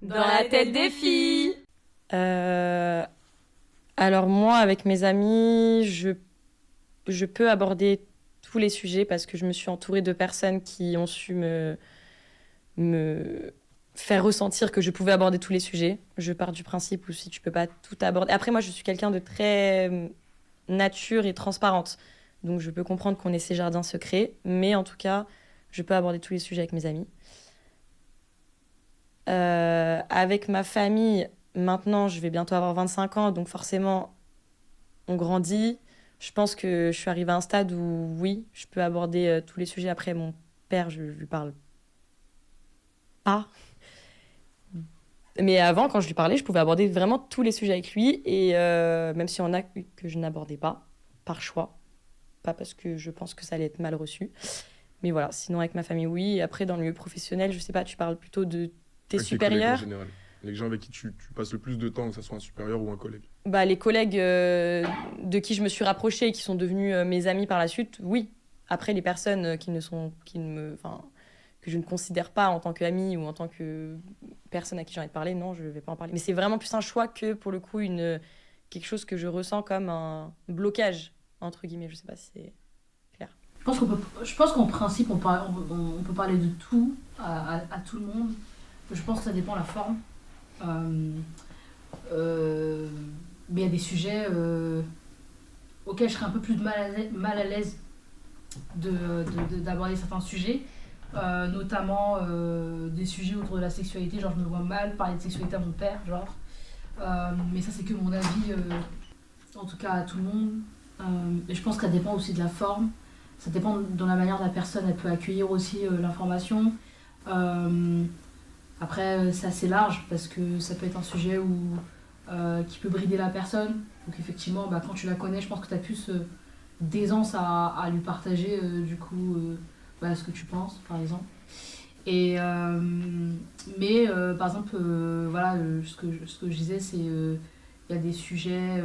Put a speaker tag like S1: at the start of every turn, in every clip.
S1: Dans la tête des filles.
S2: Alors moi, avec mes amis, je peux aborder tous les sujets parce que je me suis entourée de personnes qui ont su me faire ressentir que je pouvais aborder tous les sujets. Je pars du principe où si tu peux pas tout aborder... Après, moi, je suis quelqu'un de très nature et transparente. Donc, je peux comprendre qu'on ait ces jardins secrets. Mais en tout cas, je peux aborder tous les sujets avec mes amis. Avec ma famille, maintenant, je vais bientôt avoir 25 ans. Donc, forcément, on grandit. Je pense que je suis arrivée à un stade où, oui, je peux aborder tous les sujets. Après, mon père, je lui parle pas. Mais avant, quand je lui parlais, je pouvais aborder vraiment tous les sujets avec lui. Et même s'il y en a que je n'abordais pas, par choix, pas parce que je pense que ça allait être mal reçu. Mais voilà, sinon avec ma famille, oui. Et après, dans le milieu professionnel, je sais pas, tu parles plutôt de tes
S3: Avec tes collègues en
S2: supérieurs.
S3: général. Les gens avec qui tu passes le plus de temps, que ce soit un supérieur ou un collègue.
S2: Bah, les collègues de qui je me suis rapprochée et qui sont devenus mes amis par la suite, oui. Après, les personnes que je ne considère pas en tant qu'amie ou en tant que personne à qui j'ai envie de parler, non, je ne vais pas en parler. Mais c'est vraiment plus un choix que, pour le coup, quelque chose que je ressens comme un blocage, entre guillemets. Je ne sais pas si c'est clair.
S4: Je pense qu'en principe, on peut parler de tout à tout le monde. Je pense que ça dépend de la forme. Mais il y a des sujets auxquels je serais un peu plus mal à l'aise d'aborder certains sujets. Notamment des sujets autour de la sexualité, genre je me vois mal parler de sexualité à mon père, genre. Mais ça c'est que mon avis, en tout cas à tout le monde. Et je pense que ça dépend aussi de la forme, ça dépend de la manière dont la personne elle peut accueillir aussi l'information. Après c'est assez large parce que ça peut être un sujet qui peut brider la personne. Donc effectivement quand tu la connais, je pense que tu as plus d'aisance à lui partager du coup ce que tu penses par exemple. Et mais par exemple ce que je disais c'est il y a des sujets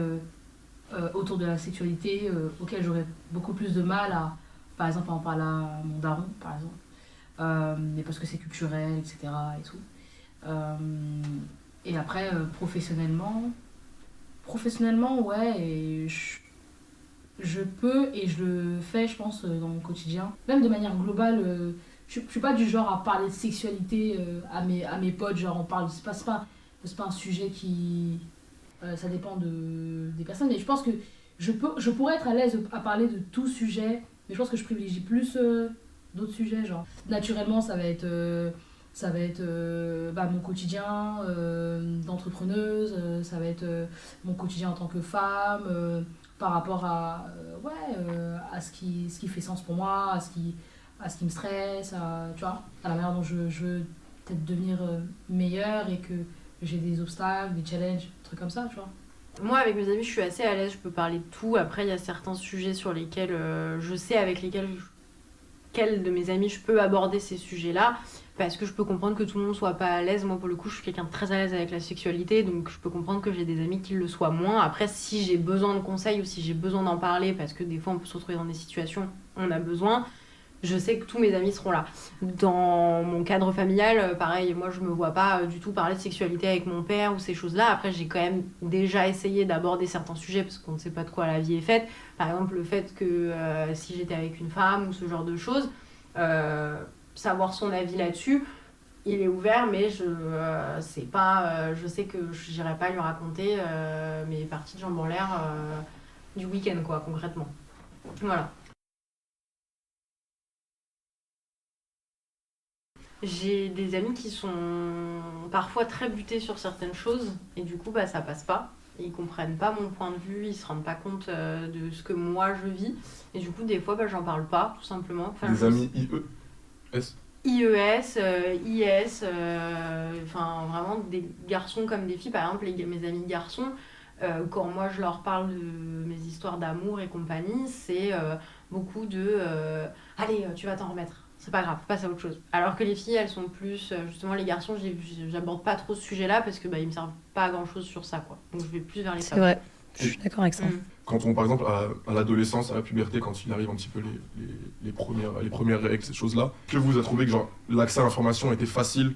S4: autour de la sexualité auxquels j'aurais beaucoup plus de mal à par exemple en parler à mon daron par exemple, mais parce que c'est culturel etc et tout. Et après professionnellement ouais, et je peux et je le fais je pense dans mon quotidien même de manière globale. Je suis pas du genre à parler de sexualité à mes potes, genre on parle c'est pas un sujet qui ça dépend des personnes, mais je pense que je pourrais être à l'aise à parler de tout sujet, mais je pense que je privilégie plus d'autres sujets, genre naturellement ça va être mon quotidien d'entrepreneuse, ça va être mon quotidien en tant que femme, par rapport à ce qui fait sens pour moi, à ce qui me stresse, tu vois, à la manière dont je veux peut-être devenir meilleure et que j'ai des obstacles, des challenges, des trucs comme ça, tu vois.
S1: Moi, avec mes amis, je suis assez à l'aise, je peux parler de tout. Après, il y a certains sujets sur lesquels je sais avec quels de mes amis je peux aborder ces sujets-là, parce que je peux comprendre que tout le monde soit pas à l'aise. Moi, pour le coup, je suis quelqu'un de très à l'aise avec la sexualité, donc je peux comprendre que j'ai des amis qui le soient moins. Après, si j'ai besoin de conseils ou si j'ai besoin d'en parler, parce que des fois, on peut se retrouver dans des situations où on a besoin, je sais que tous mes amis seront là. Dans mon cadre familial, pareil, moi je me vois pas du tout parler de sexualité avec mon père ou ces choses-là. Après, j'ai quand même déjà essayé d'aborder certains sujets parce qu'on ne sait pas de quoi la vie est faite. Par exemple, le fait que si j'étais avec une femme ou ce genre de choses, savoir son avis là-dessus, il est ouvert, mais je sais que j'irai pas lui raconter mes parties de jambes en l'air du week-end, quoi, concrètement. Voilà. J'ai des amis qui sont parfois très butés sur certaines choses et du coup ça passe pas. Ils comprennent pas mon point de vue, ils se rendent pas compte de ce que moi je vis et du coup des fois j'en parle pas tout simplement. Enfin,
S3: des amis IES
S1: IES, IS, vraiment des garçons comme des filles. Par exemple mes amis garçons, quand moi je leur parle de mes histoires d'amour et compagnie, c'est beaucoup de allez tu vas t'en remettre. C'est pas grave, passe à autre chose. Alors que les filles, elles sont plus... justement, les garçons, j'aborde pas trop ce sujet-là parce que ils me servent pas à grand-chose sur ça, quoi. Donc je vais plus vers les femmes.
S2: C'est vrai, je suis d'accord avec ça.
S3: Quand on, par exemple, à l'adolescence, à la puberté, quand il arrive un petit peu les premières règles, ces choses-là, que vous avez trouvé que genre, l'accès à l'information était facile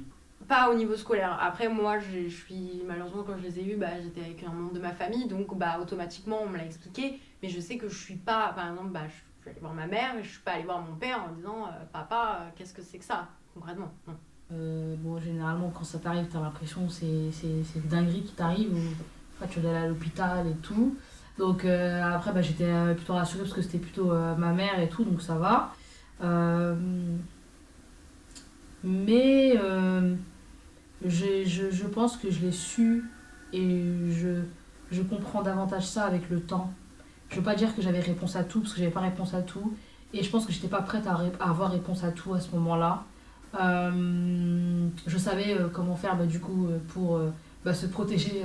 S1: pas au niveau scolaire. Après, moi, je suis malheureusement quand je les ai eus, j'étais avec un membre de ma famille, donc automatiquement on me l'a expliqué. Mais je sais que je suis pas, par exemple, je suis allée voir ma mère, mais je suis pas allée voir mon père en disant papa, qu'est-ce que c'est que ça concrètement. Non.
S4: Bon, généralement, quand ça t'arrive, t'as l'impression que c'est une dinguerie qui t'arrive, ou après tu dois aller à l'hôpital et tout. Donc après, j'étais plutôt rassurée parce que c'était plutôt ma mère et tout, donc ça va. Mais je pense que je l'ai su et je comprends davantage ça avec le temps. Je veux pas dire que j'avais réponse à tout, parce que j'avais pas réponse à tout. Et je pense que j'étais pas prête à avoir réponse à tout à ce moment-là. Je savais comment faire du coup pour se protéger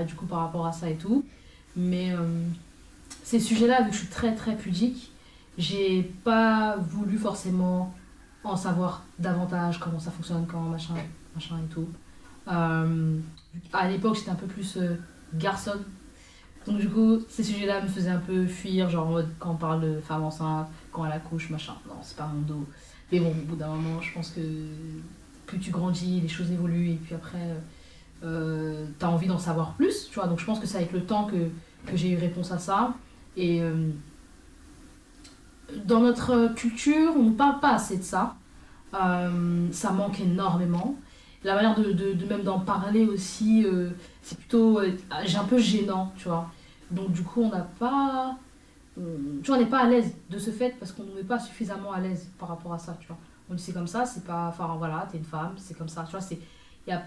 S4: du coup par rapport à ça et tout. Mais ces sujets-là, vu que je suis très très pudique, j'ai pas voulu forcément en savoir davantage, comment ça fonctionne, comment machin et tout. À l'époque, j'étais un peu plus garçonne. Donc du coup, ces sujets-là me faisaient un peu fuir, genre en mode quand on parle de femme enceinte, quand elle accouche, machin. Non, c'est pas mon dos. Mais bon, au bout d'un moment, je pense que plus tu grandis, les choses évoluent et puis après, t'as envie d'en savoir plus, tu vois. Donc je pense que c'est avec le temps que j'ai eu réponse à ça. Et dans notre culture, on ne parle pas assez de ça. Ça manque énormément. La manière de même d'en parler aussi, c'est plutôt j'ai un peu gênant, tu vois. Donc du coup, on n'a pas... tu vois, on n'est pas à l'aise de ce fait parce qu'on ne nous met pas suffisamment à l'aise par rapport à ça, tu vois. On dit c'est comme ça, c'est pas... Enfin voilà, t'es une femme, c'est comme ça, tu vois. Y a...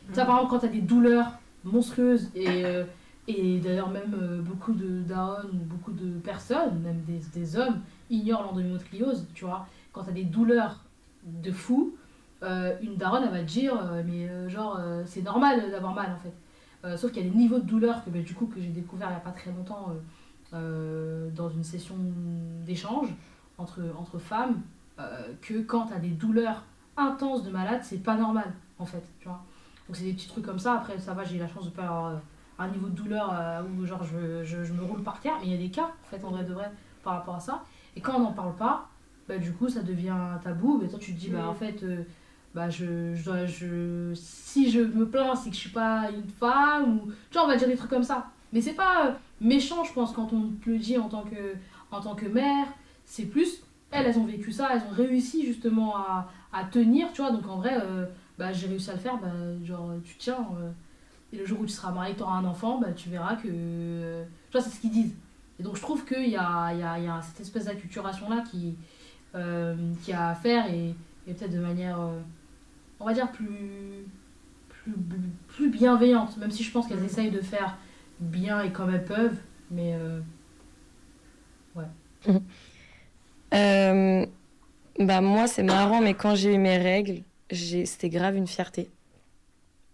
S4: Tu vois, par exemple, quand t'as des douleurs monstrueuses et d'ailleurs même beaucoup de darons ou beaucoup de personnes, même des hommes, ignorent l'endométriose, tu vois. Quand t'as des douleurs de fou, une daronne elle va te dire c'est normal d'avoir mal en fait. Sauf qu'il y a des niveaux de douleur que du coup que j'ai découvert il n'y a pas très longtemps dans une session d'échange entre femmes, que quand t'as des douleurs intenses de malade, c'est pas normal en fait, tu vois. Donc c'est des petits trucs comme ça. Après ça va, j'ai eu la chance de pas avoir un niveau de douleur où genre je me roule par terre, mais il y a des cas en fait en vrai de vrai par rapport à ça. Et quand on n'en parle pas, du coup ça devient tabou. Mais toi tu te dis en fait si je me plains c'est que je suis pas une femme, ou tu vois, on va dire des trucs comme ça. Mais c'est pas méchant, je pense, quand on te le dit en tant que mère. C'est plus elles ont vécu ça, elles ont réussi justement à tenir, tu vois. Donc en vrai j'ai réussi à le faire, genre tu tiens et le jour où tu seras marié, que tu auras un enfant, tu verras que tu vois, c'est ce qu'ils disent. Et donc je trouve qu'il y a cette espèce d'acculturation là qui a à faire, et peut-être de manière on va dire plus bienveillante, même si je pense qu'elles essayent de faire bien et comme elles peuvent, mais ouais.
S2: Moi, c'est marrant, mais quand j'ai eu mes règles, c'était grave une fierté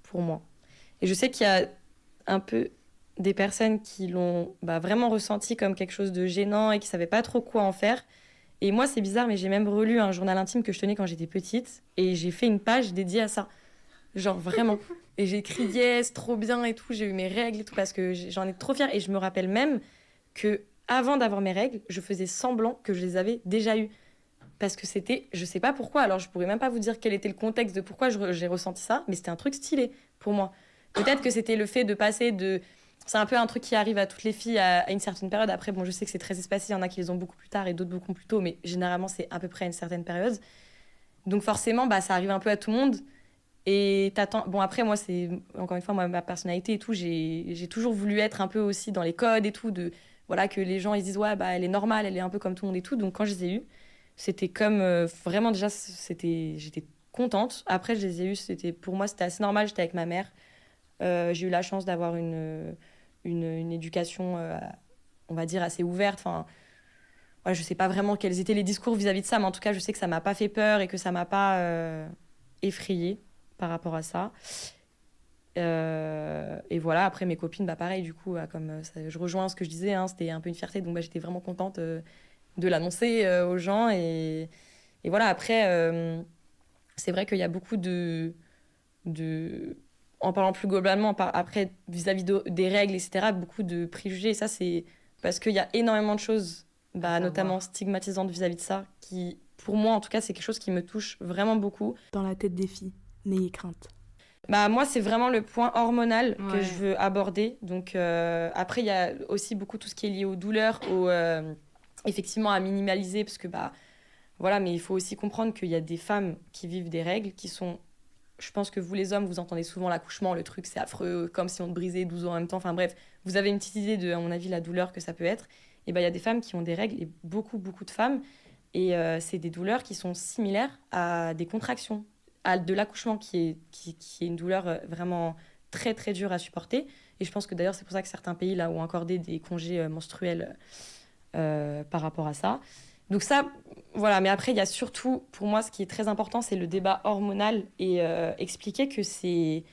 S2: pour moi. Et je sais qu'il y a un peu des personnes qui l'ont vraiment ressenti comme quelque chose de gênant et qui ne savaient pas trop quoi en faire. Et moi, c'est bizarre, mais j'ai même relu un journal intime que je tenais quand j'étais petite, et j'ai fait une page dédiée à ça. Genre vraiment. Et j'ai écrit yes, trop bien et tout, j'ai eu mes règles et tout, parce que j'en ai trop fière. Et je me rappelle même que avant d'avoir mes règles, je faisais semblant que je les avais déjà eues. Parce que c'était, je sais pas pourquoi, alors je pourrais même pas vous dire quel était le contexte de pourquoi j'ai ressenti ça, mais c'était un truc stylé pour moi. Peut-être que c'était le fait de passer de... C'est un peu un truc qui arrive à toutes les filles à une certaine période. Après, bon, je sais que c'est très espacé, il y en a qui les ont beaucoup plus tard et d'autres beaucoup plus tôt, mais généralement, c'est à peu près à une certaine période. Donc forcément, ça arrive un peu à tout le monde. Et t'attends... Bon, après, moi, c'est... Encore une fois, moi, ma personnalité et tout, j'ai toujours voulu être un peu aussi dans les codes et tout, de... Voilà, que les gens, ils disent, ouais, elle est normale, elle est un peu comme tout le monde et tout. Donc quand je les ai eus, c'était comme... vraiment, déjà, j'étais contente. Après, je les ai eus, pour moi, c'était assez normal, j'étais avec ma mère. J'ai eu la chance d'avoir une éducation, on va dire, assez ouverte. Enfin, ouais, je sais pas vraiment quels étaient les discours vis-à-vis de ça, mais en tout cas, je sais que ça m'a pas fait peur et que ça m'a pas effrayée par rapport à ça. Et voilà, après, mes copines, pareil, du coup, comme ça, je rejoins ce que je disais, hein, c'était un peu une fierté, donc j'étais vraiment contente de l'annoncer aux gens. Et voilà, après, c'est vrai qu'il y a beaucoup de en parlant plus globalement, après, vis-à-vis des règles, etc., beaucoup de préjugés. Et ça, c'est parce qu'il y a énormément de choses, notamment stigmatisantes vis-à-vis de ça, qui, pour moi, en tout cas, c'est quelque chose qui me touche vraiment beaucoup.
S5: Dans la tête des filles. n'ayez crainte.
S2: Bah, moi, c'est vraiment le point hormonal que
S1: Ouais.
S2: je veux aborder. Donc, après, il y a aussi beaucoup tout ce qui est lié aux douleurs, effectivement, à minimaliser, parce que, bah, voilà, mais il faut aussi comprendre qu'il y a des femmes qui vivent des règles qui sont. Je pense que vous, les hommes, vous entendez souvent l'accouchement, le truc, c'est affreux, comme si on te brisait 12 ans en même temps. Enfin, bref, vous avez une petite idée de, à mon avis, la douleur que ça peut être. Et bah, il y a des femmes qui ont des règles, et beaucoup, beaucoup de femmes. Et c'est des douleurs qui sont similaires à des contractions, à de l'accouchement qui est une douleur vraiment très très dure à supporter. Et je pense que d'ailleurs c'est pour ça que certains pays là ont accordé des congés menstruels par rapport à ça. Donc ça, voilà. Mais après il y a surtout, pour moi, ce qui est très important, c'est le débat hormonal et expliquer que c'est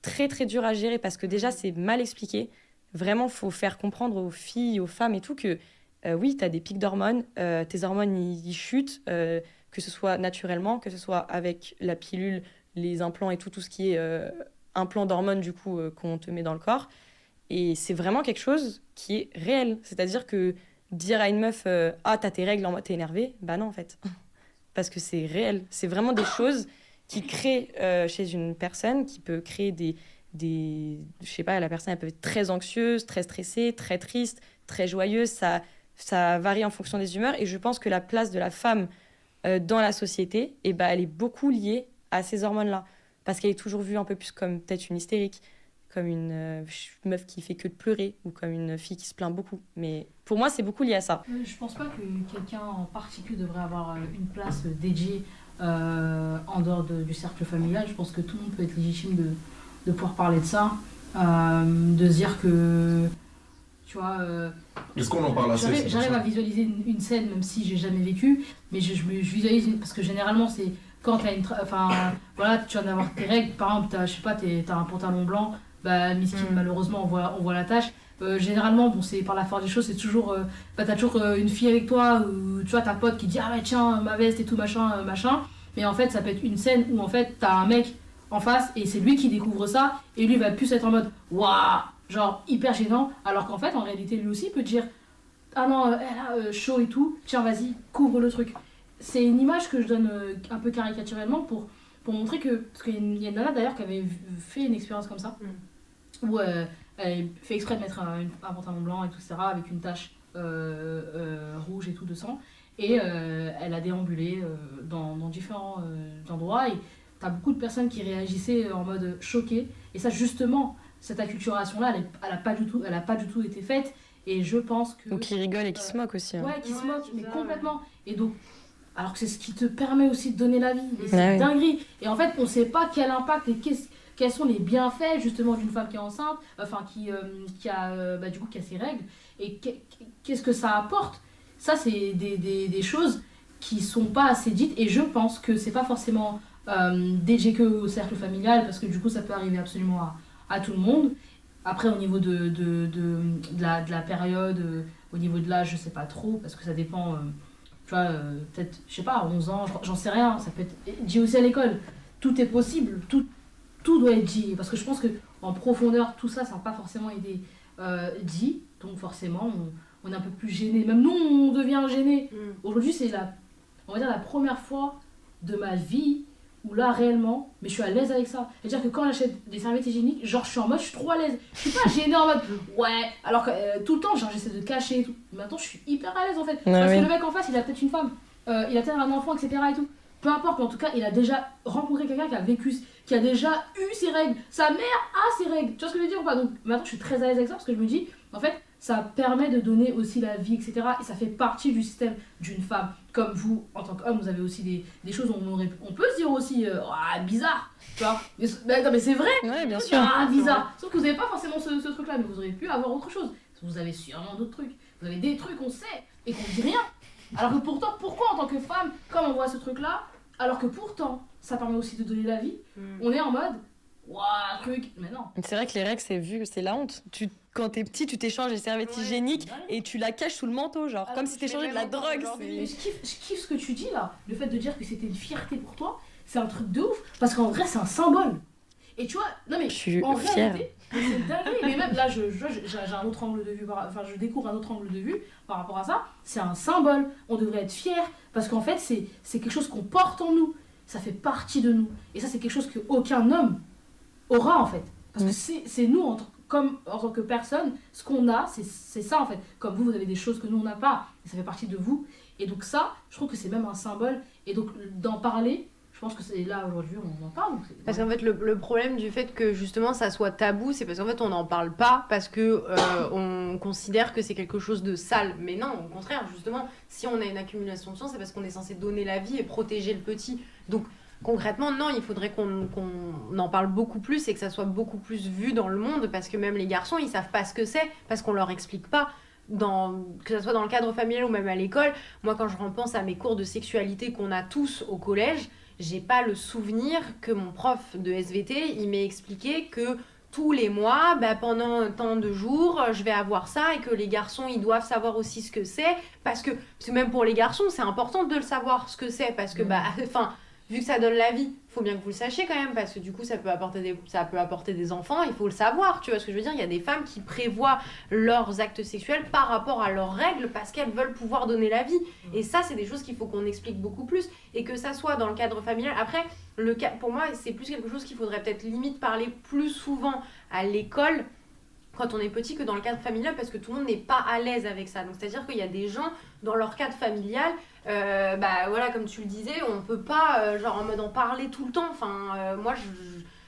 S2: très très dur à gérer parce que déjà c'est mal expliqué. Vraiment, faut faire comprendre aux filles, aux femmes et tout que oui, tu as des pics d'hormones, tes hormones ils chutent, que ce soit naturellement, que ce soit avec la pilule, les implants et tout ce qui est implant d'hormones du coup qu'on te met dans le corps. Et c'est vraiment quelque chose qui est réel. C'est-à-dire que dire à une meuf ah, t'as tes règles en mode t'es énervée, bah non en fait. Parce que c'est réel. C'est vraiment des choses qui créent chez une personne, qui peut créer je sais pas, la personne elle peut être très anxieuse, très stressée, très triste, très joyeuse. Ça varie en fonction des humeurs. Et je pense que la place de la femme dans la société, eh ben, elle est beaucoup liée à ces hormones-là. Parce qu'elle est toujours vue un peu plus comme peut-être une hystérique, comme une meuf qui fait que de pleurer, ou comme une fille qui se plaint beaucoup. Mais pour moi, c'est beaucoup lié à ça.
S4: Je pense pas que quelqu'un en particulier devrait avoir une place dédiée en dehors du cercle familial. Je pense que tout le monde peut être légitime de pouvoir parler de ça, de se dire que, tu vois...
S3: Est-ce qu'on en parle assez?
S4: J'arrive à visualiser une scène, même si j'ai jamais vécu, mais je visualise, parce que généralement c'est quand t'as enfin voilà, tu viens d'avoir tes règles, par exemple, je sais pas, t'as un pantalon blanc, bah miskin, malheureusement on voit la tache. Généralement, bon, c'est par la force des choses, c'est toujours, t'as toujours une fille avec toi, ou tu vois, ta pote qui dit ah ouais tiens ma veste et tout machin, mais en fait ça peut être une scène où en fait t'as un mec en face et c'est lui qui découvre ça, et lui va plus être en mode waouh, genre hyper gênant, alors qu'en fait en réalité lui aussi peut dire ah non elle a chaud et tout, tiens vas-y couvre le truc. C'est une image que je donne un peu caricaturellement pour montrer que, parce qu'il y a une nana d'ailleurs qui avait fait une expérience comme ça, où elle fait exprès de mettre un pantalon blanc et tout ça avec une tache rouge et tout de sang, et elle a déambulé dans différents endroits, et t'as beaucoup de personnes qui réagissaient en mode choqué, et ça justement cette acculturation là elle a pas du tout été faite, et je pense que
S2: Ou qui rigolent et qui se moquent aussi. Hein.
S4: ouais, qui se moquent, mais
S1: ça,
S4: complètement. Et donc, alors que c'est ce qui te permet aussi de donner la vie, et c'est
S2: Ouais.
S4: dinguerie. Et en fait, on sait pas quel impact et quels sont les bienfaits justement d'une femme qui est enceinte, enfin qui a du coup qui a ses règles, et qu'est-ce que ça apporte. Ça, c'est des choses qui sont pas assez dites, et je pense que c'est pas forcément dédié que au cercle familial, parce que du coup ça peut arriver absolument à tout le monde. Après, au niveau de la période, au niveau de l'âge, je sais pas trop, parce que ça dépend, tu vois, peut-être, je sais pas, 11 ans, j'en sais rien, ça peut être dit aussi à l'école. Tout est possible, tout doit être dit, parce que je pense qu'en profondeur, tout ça, ça n'a pas forcément été dit, donc forcément, on est un peu plus gêné. Même nous, on devient gêné. Aujourd'hui, c'est on va dire la première fois de ma vie où là réellement, mais je suis à l'aise avec ça. C'est-à-dire que quand j'achète des serviettes hygiéniques, genre je suis en mode, je suis trop à l'aise. Je suis pas gênée en mode ouais, alors que tout le temps, genre j'essaie de cacher et tout. Maintenant, je suis hyper à l'aise en fait. Parce que le mec en face, il a peut-être une femme, il a peut-être un enfant, etc. et tout. Peu importe, mais en tout cas, il a déjà rencontré quelqu'un qui a vécu, qui a déjà eu ses règles. Sa mère a ses règles. Tu vois ce que je veux dire ou pas? Donc maintenant, je suis très à l'aise avec ça parce que je me dis, en fait, ça permet de donner aussi la vie, etc. Et ça fait partie du système d'une femme. Comme vous, en tant qu'homme, vous avez aussi des choses où on peut se dire aussi, ah, bizarre, tu vois. Mais, non, mais c'est vrai.
S2: Ouais, bien sûr.
S4: Ah, bizarre. Sauf que vous n'avez pas forcément ce truc-là, mais vous auriez pu avoir autre chose. Vous avez sûrement d'autres trucs. Vous avez des trucs qu'on sait et qu'on dit rien. Alors que pourtant, pourquoi en tant que femme, comme on voit ce truc-là, alors que pourtant, ça permet aussi de donner la vie, on est en mode, waouh, truc, mais non.
S2: C'est vrai que les règles, c'est la honte. Quand t'es petit, tu t'échanges les serviettes hygiéniques et tu la caches sous le manteau, genre, comme si t'échangeais de la drogue.
S4: Mais je kiffe ce que tu dis là, le fait de dire que c'était une fierté pour toi, c'est un truc de ouf, parce qu'en vrai, c'est un symbole. Et tu vois, non mais,
S2: Je suis
S4: en
S2: fière.
S4: réalité, c'est dingue, mais même là, j'ai un autre angle de vue, enfin, je découvre un autre angle de vue par rapport à ça, c'est un symbole, on devrait être fiers, parce qu'en fait, c'est quelque chose qu'on porte en nous. ça fait partie de nous. Et ça, c'est quelque chose qu'aucun homme aura, en fait. Parce que c'est nous, comme en tant que personne, ce qu'on a, c'est ça, en fait. Comme vous avez des choses que nous, on n'a pas, et ça fait partie de vous. Et donc ça, je trouve que c'est même un symbole. Et donc, d'en parler, je pense que c'est là, aujourd'hui, on en parle.
S1: Parce qu'en fait, le problème du fait que justement ça soit tabou, c'est parce qu'en fait on n'en parle pas, parce que on considère que c'est quelque chose de sale. Mais non, au contraire, justement, si on a une accumulation de sang, c'est parce qu'on est censé donner la vie et protéger le petit. Donc concrètement, non, il faudrait qu'on en parle beaucoup plus et que ça soit beaucoup plus vu dans le monde, parce que même les garçons, ils savent pas ce que c'est, parce qu'on leur explique pas. Que ce soit dans le cadre familial ou même à l'école. Moi, quand je repense à mes cours de sexualité qu'on a tous au collège, j'ai pas le souvenir que mon prof de SVT, il m'ait expliqué que tous les mois, pendant tant de jours, je vais avoir ça, et que les garçons, ils doivent savoir aussi ce que c'est, parce que même pour les garçons, c'est important de le savoir ce que c'est, parce que vu que ça donne la vie, faut bien que vous le sachiez quand même, parce que du coup ça peut apporter des enfants, il faut le savoir, tu vois ce que je veux dire. Il y a des femmes qui prévoient leurs actes sexuels par rapport à leurs règles, parce qu'elles veulent pouvoir donner la vie. Et ça, c'est des choses qu'il faut qu'on explique beaucoup plus, et que ça soit dans le cadre familial. Après, pour moi, c'est plus quelque chose qu'il faudrait peut-être limite parler plus souvent à l'école, quand on est petit, que dans le cadre familial, parce que tout le monde n'est pas à l'aise avec ça. Donc c'est-à-dire qu'il y a des gens, dans leur cadre familial, voilà, comme tu le disais, on peut pas genre en mode en parler tout le temps. Moi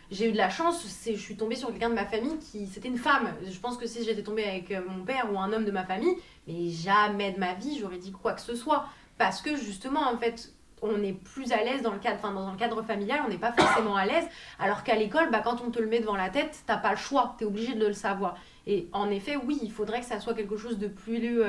S1: j'ai eu de la chance, je suis tombée sur quelqu'un de ma famille c'était une femme. Je pense que si j'étais tombée avec mon père ou un homme de ma famille, mais jamais de ma vie j'aurais dit quoi que ce soit, parce que justement en fait on est plus à l'aise dans le cadre familial, on n'est pas forcément à l'aise, alors qu'à l'école, quand on te le met devant la tête, t'as pas le choix, t'es obligé de le savoir. Et en effet, oui, il faudrait que ça soit quelque chose de plus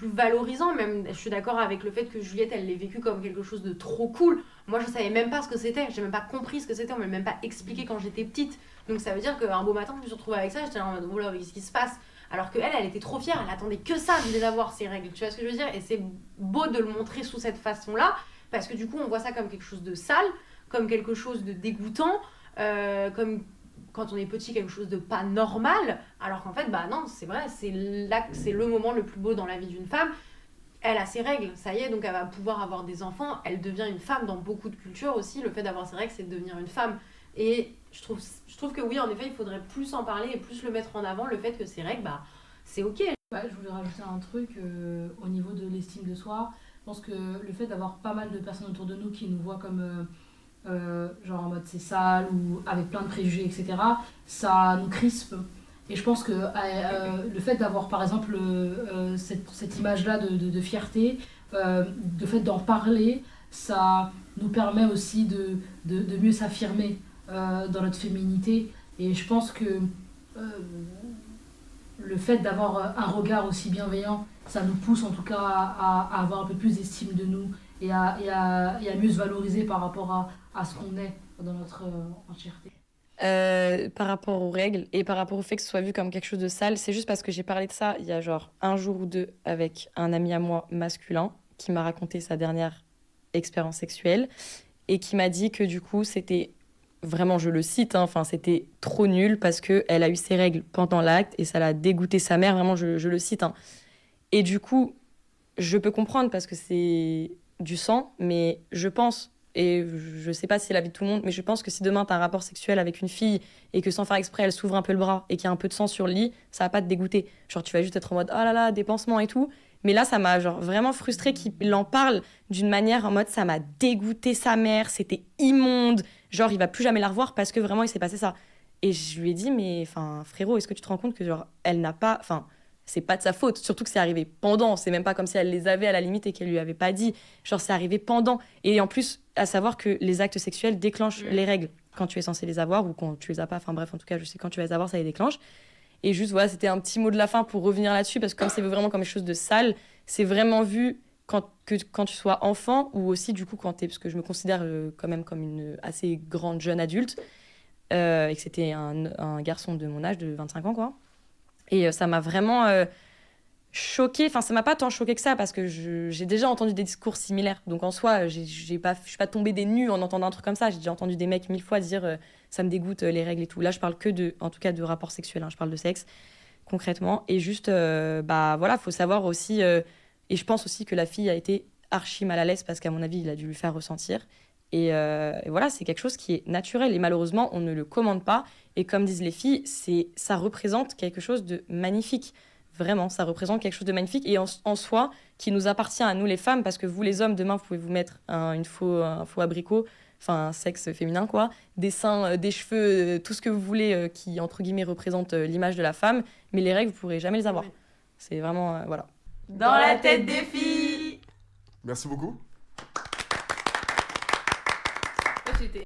S1: valorisant. Même, je suis d'accord avec le fait que Juliette, elle l'ait vécu comme quelque chose de trop cool. Moi, je savais même pas ce que c'était, j'ai même pas compris ce que c'était, on m'a même pas expliqué quand j'étais petite. Donc ça veut dire qu'un beau matin, je me suis retrouvée avec ça, j'étais là en mode, oh là, qu'est-ce qui se passe ? Alors qu'elle, elle était trop fière, elle attendait que ça de les avoir, ces règles. Tu vois ce que je veux dire ? Et c'est beau de le montrer sous cette façon-là, parce que du coup, on voit ça comme quelque chose de sale, comme quelque chose de dégoûtant, comme quand on est petit, quelque chose de pas normal, alors qu'en fait, non, c'est vrai, c'est le moment le plus beau dans la vie d'une femme. Elle a ses règles, ça y est, donc elle va pouvoir avoir des enfants, elle devient une femme. Dans beaucoup de cultures aussi, le fait d'avoir ses règles, c'est de devenir une femme. Et je trouve que oui, en effet, il faudrait plus en parler et plus le mettre en avant, le fait que ces règles, c'est ok.
S4: Je voulais rajouter un truc au niveau de l'estime de soi. Je pense que le fait d'avoir pas mal de personnes autour de nous qui nous voient comme genre en mode c'est sale ou avec plein de préjugés, etc., ça nous crispe. Et je pense que le fait d'avoir par exemple cette image-là de fierté, le fait d'en parler, ça nous permet aussi de mieux s'affirmer dans notre féminité. Et je pense que le fait d'avoir un regard aussi bienveillant, ça nous pousse en tout cas à avoir un peu plus d'estime de nous et à mieux se valoriser par rapport à ce qu'on est dans notre entièreté.
S2: Par rapport aux règles et par rapport au fait que ce soit vu comme quelque chose de sale, c'est juste parce que j'ai parlé de ça il y a genre un jour ou deux avec un ami à moi masculin qui m'a raconté sa dernière expérience sexuelle et qui m'a dit que du coup c'était vraiment, je le cite, c'était trop nul parce qu'elle a eu ses règles pendant l'acte et ça l'a dégoûté sa mère, vraiment je le cite. Et du coup, je peux comprendre parce que c'est du sang, mais je pense, et je sais pas si c'est l'avis de tout le monde, mais je pense que si demain t'as un rapport sexuel avec une fille et que sans faire exprès elle s'ouvre un peu le bras et qu'il y a un peu de sang sur le lit, ça va pas te dégoûter. Genre tu vas juste être en mode oh là là, des pansements et tout. Mais là ça m'a genre vraiment frustrée qu'il en parle d'une manière en mode ça m'a dégoûté sa mère, c'était immonde, genre il va plus jamais la revoir parce que vraiment il s'est passé ça. Et je lui ai dit mais frérot, est-ce que tu te rends compte que genre elle n'a pas, c'est pas de sa faute, surtout que c'est arrivé pendant, c'est même pas comme si elle les avait à la limite et qu'elle lui avait pas dit, genre c'est arrivé pendant. Et en plus, à savoir que les actes sexuels déclenchent les règles quand tu es censé les avoir ou quand tu les as pas, bref, en tout cas je sais quand tu vas les avoir, ça les déclenche. Et juste voilà, c'était un petit mot de la fin pour revenir là-dessus, parce que comme c'est vraiment comme quelque chose de sale, c'est vraiment vu quand tu sois enfant, ou aussi du coup parce que je me considère quand même comme une assez grande jeune adulte, et que c'était un garçon de mon âge, de 25 ans quoi. Et ça m'a vraiment choquée. Ça m'a pas tant choquée que ça, parce que j'ai déjà entendu des discours similaires. Donc en soi, je suis pas tombée des nues en entendant un truc comme ça. J'ai déjà entendu des mecs 1000 fois dire ça me dégoûte les règles et tout. Là, je parle en tout cas de rapports sexuels. Je parle de sexe concrètement. Et juste, voilà, faut savoir aussi. Et je pense aussi que la fille a été archi mal à l'aise, parce qu'à mon avis, il a dû lui faire ressentir Et voilà, c'est quelque chose qui est naturel. Et malheureusement, on ne le commande pas. Et comme disent les filles, ça représente quelque chose de magnifique. Vraiment, ça représente quelque chose de magnifique. Et en soi, qui nous appartient à nous les femmes, parce que vous les hommes, demain, vous pouvez vous mettre un faux abricot, enfin un sexe féminin quoi, des seins, des cheveux, tout ce que vous voulez qui, entre guillemets, représente l'image de la femme. Mais les règles, vous ne pourrez jamais les avoir.
S1: Ouais.
S2: C'est vraiment, voilà.
S1: Dans la tête des filles.
S3: Merci beaucoup.